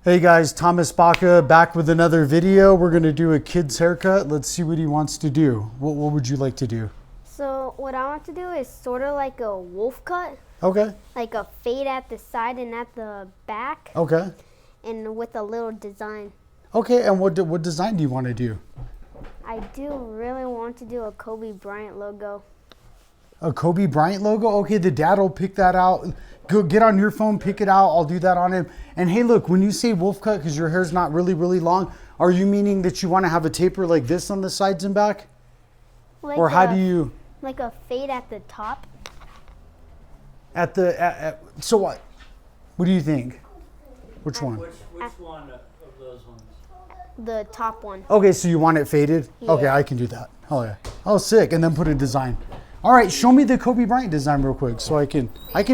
Hey guys, Thomas Baca back with another video. We're gonna do a kid's haircut. Let's see what he wants to do. What would you like to do? So what I want to do is sort of like a wolf cut. Okay. Like a fade at the side and at the back. Okay. And with a little design. Okay, and what design do you want to do? I do really want to do a Kobe Bryant logo. A Kobe Bryant logo? Okay, the dad will pick that out. Go get on your phone, pick it out. I'll do that on him. And hey, look, when you say wolf cut, because your hair's not really long, are you meaning that you want to have a taper like this on the sides and back? Like or how do you? Like a fade at the top. So what? What do you think? Which one? Which one of those ones? The top one. Okay, so you want it faded? Yeah. Okay, I can do that. Oh yeah. Oh, sick. And then put a design. All right, show me the Kobe Bryant design real quick, so I can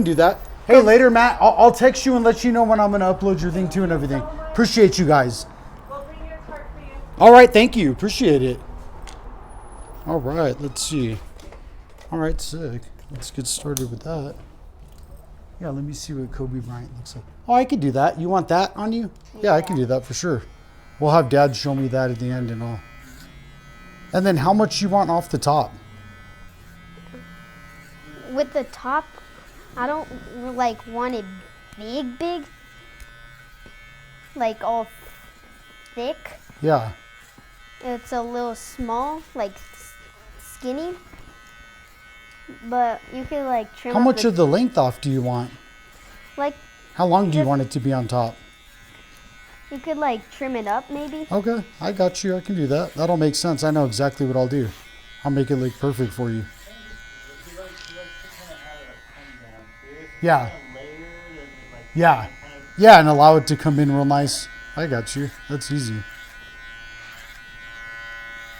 do that. Hey, later, Matt. I'll text you and let you know when I'm gonna upload your thing too and everything. Appreciate you guys. We'll bring your cart for you. All right, thank you. Appreciate it. All right, let's see. All right, sick. Let's get started with that. Yeah, let me see what Kobe Bryant looks like. Oh, I could do that. You want that on you? Yeah, I can do that for sure. We'll have Dad show me that at the end and all. And then how much you want off the top? With the top, I don't like want it big, like all thick. Yeah. It's a little small, like skinny. But you can like trim. How much of the length off do you want? Like. How long do you want it to be on top? You could like trim it up maybe. Okay, I got you. I can do that. That'll make sense. I know exactly what I'll do. I'll make it look perfect for you. Yeah. Yeah. Yeah, and allow it to come in real nice. I got you. That's easy.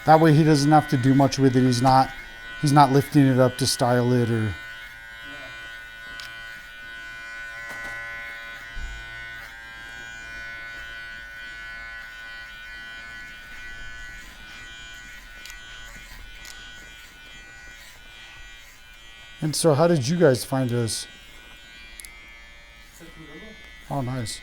That way he doesn't have to do much with it. He's not lifting it up to style it or. And so how did you guys find us? Oh, nice.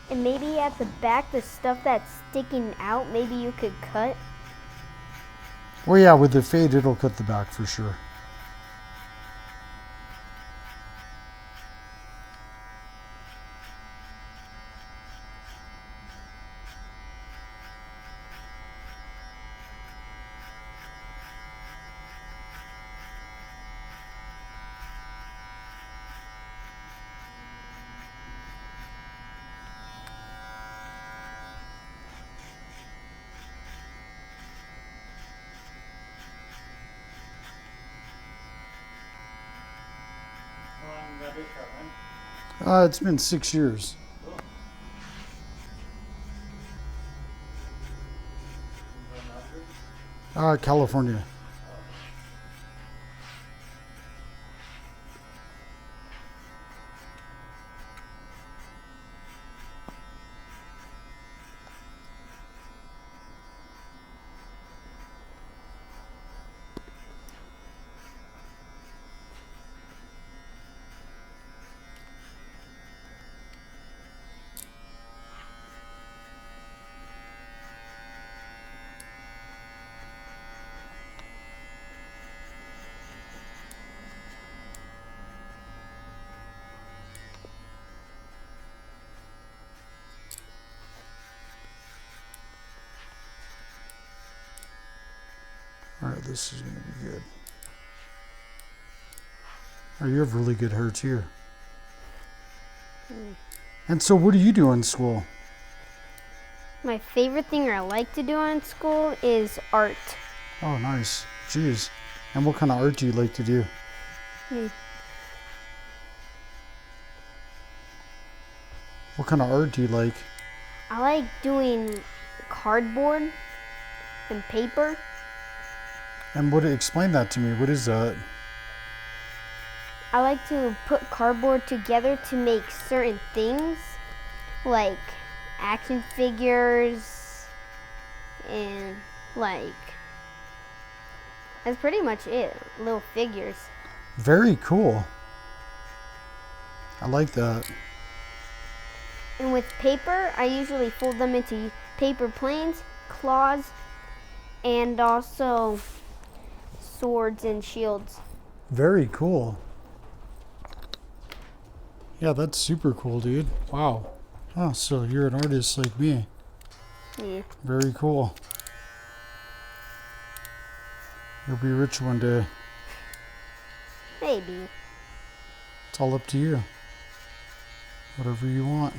And maybe at the back, the stuff that's sticking out, maybe you could cut. Well, yeah, with the fade, it'll cut the back for sure. It's been 6 years. California. All right, this is going to be good. Oh, you have really good hair too. And so what do you do in school? My favorite thing I like to do in school is art. Oh, nice. Jeez. And what kind of art do you like to do? What kind of art do you like? I like doing cardboard and paper. And explain that to me. What is that? I like to put cardboard together to make certain things, like action figures, and like that's pretty much it. Little figures. Very cool. I like that. And with paper, I usually fold them into paper planes, claws, and also swords and shields. Very cool. Yeah, that's super cool, dude. Wow. Oh, so you're an artist like me. Yeah. Very cool. You'll be rich one day. Maybe. It's all up to you. Whatever you want.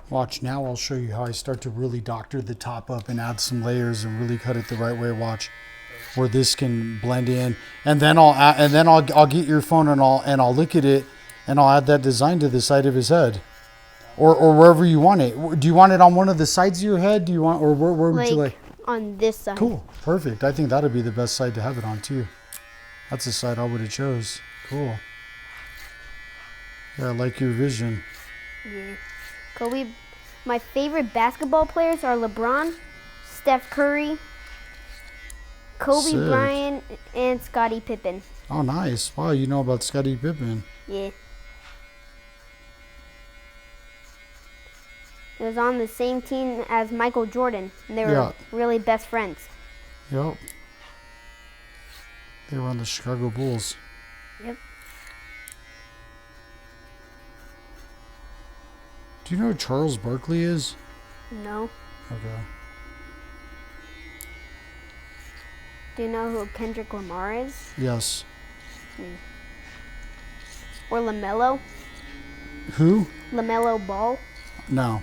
Watch, now I'll show you how I start to really doctor the top up and add some layers and really cut it the right way. Watch, where this can blend in, and then I'll get your phone and I'll look at it and I'll add that design to the side of his head, or wherever you want it. Do you want it on one of the sides of your head? Do you want, or where would you like? On this side. Cool, perfect. I think that'd be the best side to have it on too. That's the side I would have chose. Cool. Yeah, I like your vision. Yeah. Kobe. My favorite basketball players are LeBron, Steph Curry, Kobe Sick. Bryant, and Scottie Pippen. Oh, nice. Wow, you know about Scottie Pippen. Yeah. He was on the same team as Michael Jordan, and they were really best friends. Yep. They were on the Chicago Bulls. Yep. Do you know who Charles Barkley is? No. Okay. Do you know who Kendrick Lamar is? Yes. Or LaMelo? Who? LaMelo Ball. No.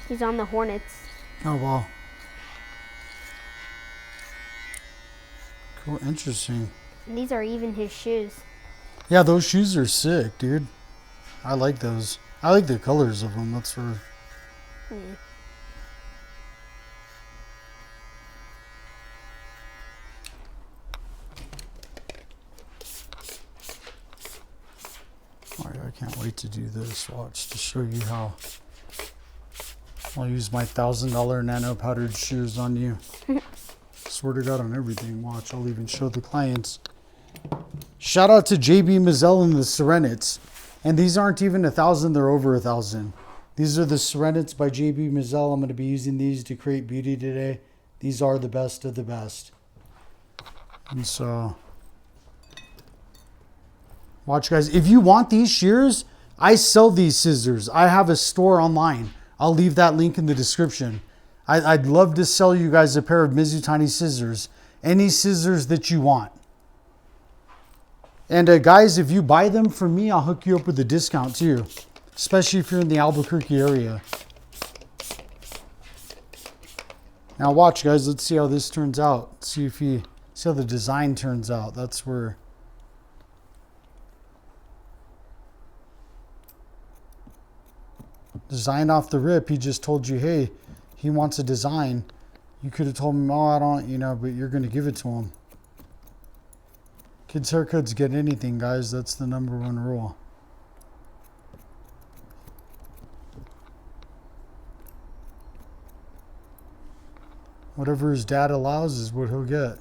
He's on the Hornets. Oh, wow. Cool. Interesting. And these are even his shoes. Yeah, those shoes are sick, dude. I like those. I like the colors of them. That's for. Yeah. Oh, yeah, I can't wait to do this. Watch, to show you how. I'll use my $1,000 nano powdered shoes on you. Swear to God on everything. Watch, I'll even show the clients. Shout out to JB Mazzell and the Serenits. And these aren't even 1,000, they're over 1,000. These are the Serenits by JB Mazzell. I'm going to be using these to create beauty today. These are the best of the best. And so, watch, guys. If you want these shears, I sell these scissors. I have a store online. I'll leave that link in the description. I'd love to sell you guys a pair of Mizutani scissors. Any scissors that you want. And guys, if you buy them from me, I'll hook you up with a discount too. Especially if you're in the Albuquerque area. Now watch, guys. Let's see how this turns out. See how the design turns out. That's where. Design off the rip. He just told you, hey, he wants a design. You could have told him, oh, I don't, but you're going to give it to him. Kids' haircuts get anything, guys. That's the number one rule. Whatever his dad allows is what he'll get.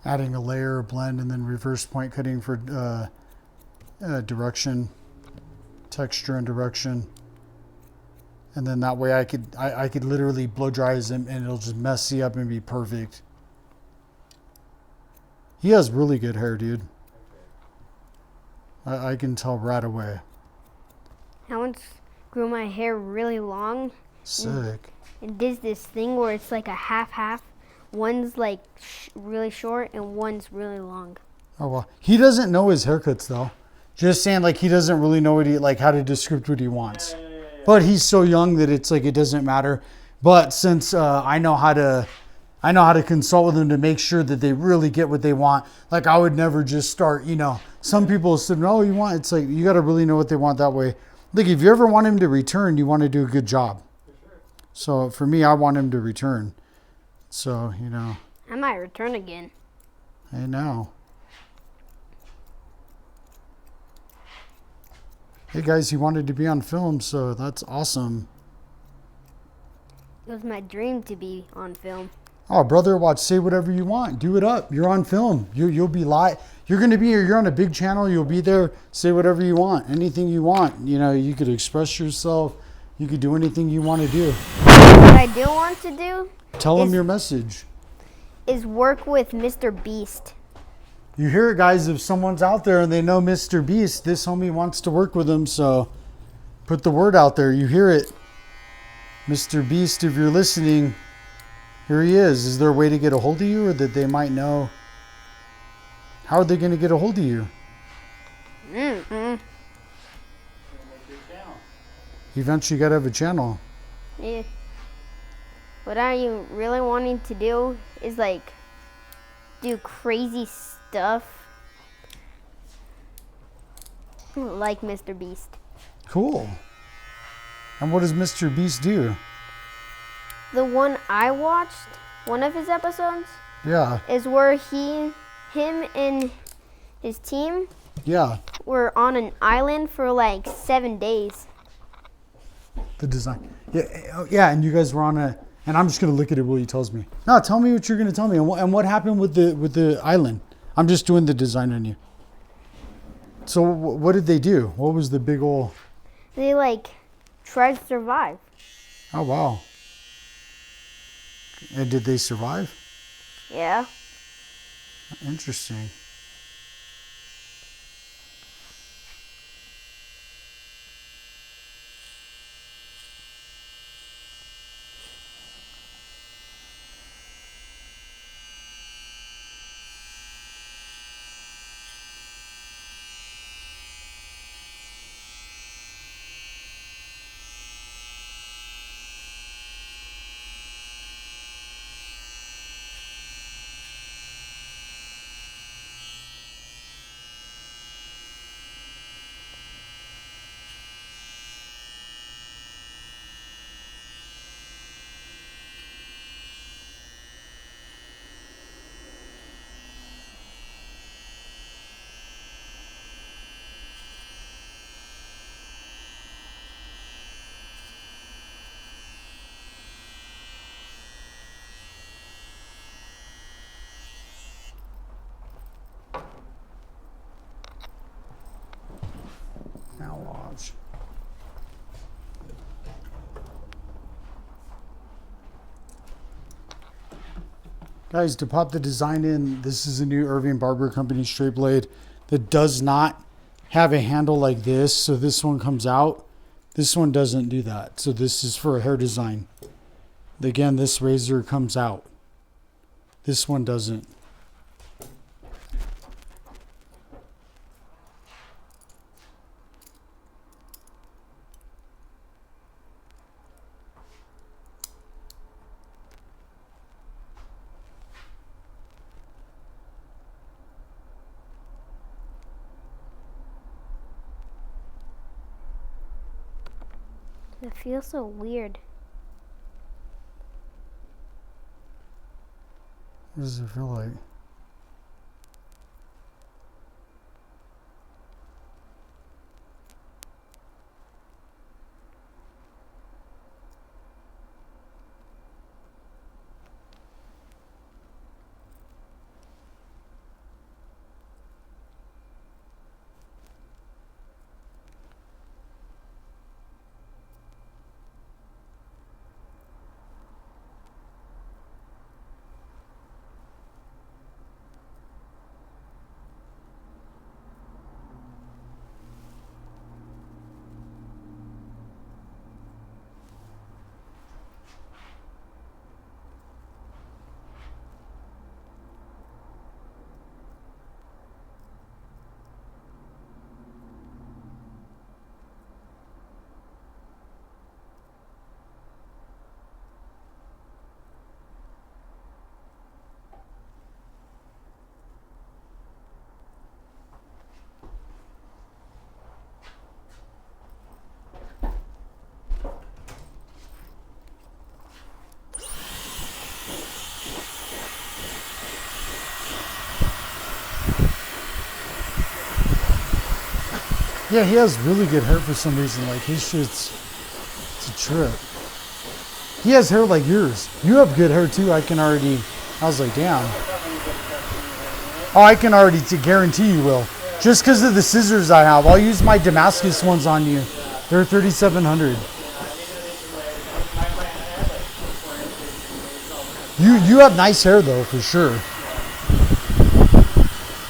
Adding a layer, a blend, and then reverse point cutting for direction, texture, and direction. And then that way I could literally blow dry him and it'll just mess you up and be perfect. He has really good hair, dude. I can tell right away. I once grew my hair really long. Sick. and does this thing where it's like a half. One's like really short and one's really long. Oh well, he doesn't know his haircuts though. Just saying, like he doesn't really know what he like how to describe what he wants. But he's so young that it's like it doesn't matter. But since I know how to consult with them to make sure that they really get what they want. Like I would never just start. Some people said, "No, you want." It's like you got to really know what they want that way. Like if you ever want him to return, you want to do a good job. So for me, I want him to return. So I might return again. I know. Hey guys, he wanted to be on film, so that's awesome. It was my dream to be on film. Oh, brother, watch. Say whatever you want. Do it up. You're on film. You'll be live. You're gonna be here. You're on a big channel. You'll be there. Say whatever you want. Anything you want. You could express yourself. You could do anything you want to do. What I do want to do Tell him your message. is work with Mr. Beast. You hear it, guys. If someone's out there and they know Mr. Beast, this homie wants to work with him. So put the word out there. You hear it. Mr. Beast, if you're listening, here he is. Is there a way to get a hold of you or that they might know? How are they going to get a hold of you? Eventually, you got to have a channel. Yeah. What I really wanting to do is like do crazy stuff like Mr. Beast. Cool. And what does Mr. Beast do? The one I watched, one of his episodes, Yeah. is where him and his team Yeah. were on an island for like 7 days. The design. Yeah. Oh, yeah. And you guys were on and I'm just going to look at it while he tells me. No, tell me what you're going to tell me. And what happened with the island? I'm just doing the design on you. So what did they do? What was the big ol'... They like tried to survive. Oh, wow. And did they survive? Yeah. Interesting. Now watch. Guys, to pop the design in, this is a new Irving Barber Company straight blade that does not have a handle like this. So this one comes out. This one doesn't do that. So this is for a hair design. Again, this razor comes out. This one doesn't. It feels so weird. What does it feel like? Yeah, he has really good hair for some reason. Like his shit's, it's a trip. He has hair like yours. You have good hair too. I was like, damn. Oh, I can already guarantee you will. Just because of the scissors I have. I'll use my Damascus ones on you. They're 3,700. You have nice hair though, for sure.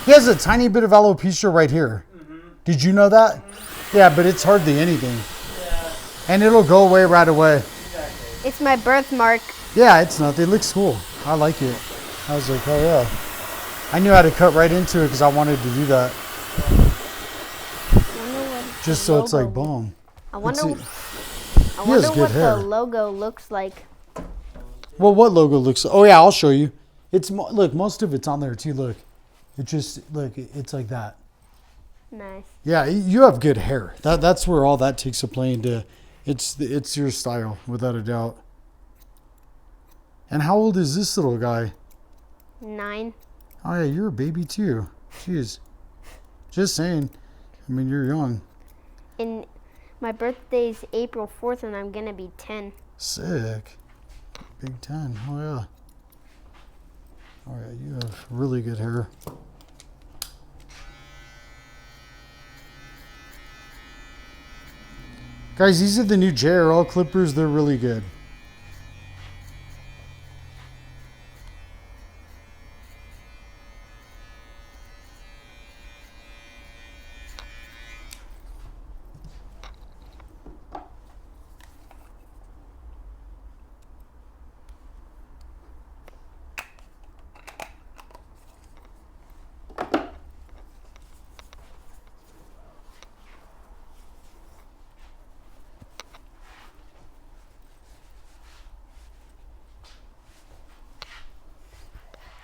He has a tiny bit of alopecia right here. Did you know that? Yeah, but it's hardly anything. And it'll go away right away. It's my birthmark. Yeah, it's nothing. It looks cool. I like it. I was like, oh yeah. I knew how to cut right into it because I wanted to do that. Just so it's like boom. I wonder He what has good hair. the logo looks like. Well, what logo looks? Oh yeah, I'll show you. Look, most of it's on there too. Look, it just look. It's like that. Nice. Yeah, you have good hair. That's where all that takes a play into. It's your style without a doubt. And how old is this little guy? 9. Oh yeah, you're a baby too. Jeez. Just saying. I mean, you're young. And my birthday's April 4th, and I'm gonna be 10. Sick. Big 10. Oh yeah. Oh yeah, you have really good hair. Guys, these are the new JRL clippers. They're really good.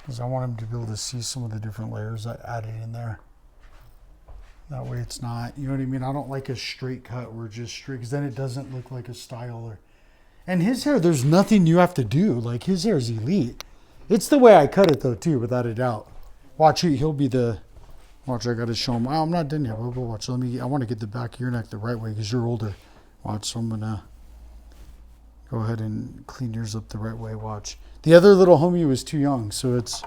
Because I want him to be able to see some of the different layers I added in there. That way it's not, you know what I mean? I don't like a straight cut where it's just straight, because then it doesn't look like a style. And his hair, there's nothing you have to do. Like his hair is elite. It's the way I cut it though too, without a doubt. Watch, he'll be the, watch, I got to show him. I'm not done yet, but watch, I want to get the back of your neck the right way because you're older. Watch, so I'm going to go ahead and clean yours up the right way, watch. The other little homie was too young, so it's...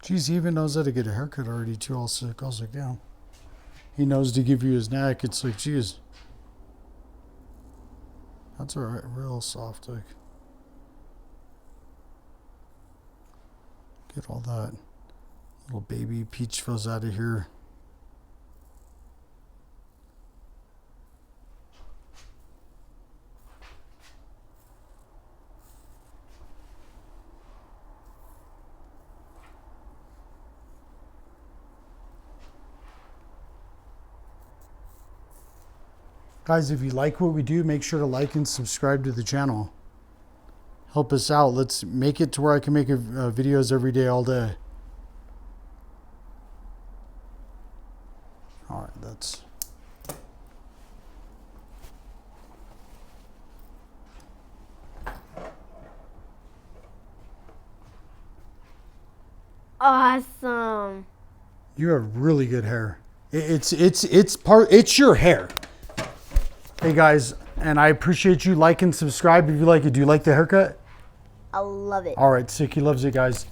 Geez, he even knows how to get a haircut already too, all sick. I was like, damn. He knows to give you his neck. It's like, geez. That's all right, real soft, like. Get all that little baby peach fuzz out of here. Guys, if you like what we do, make sure to like and subscribe to the channel. Help us out. Let's make it to where I can make videos every day, all day. All right, that's... Awesome. You have really good hair. It's your hair. Hey guys, and I appreciate you. Like and subscribe if you like it. Do you like the haircut? I love it. All right, sick. He loves it, guys.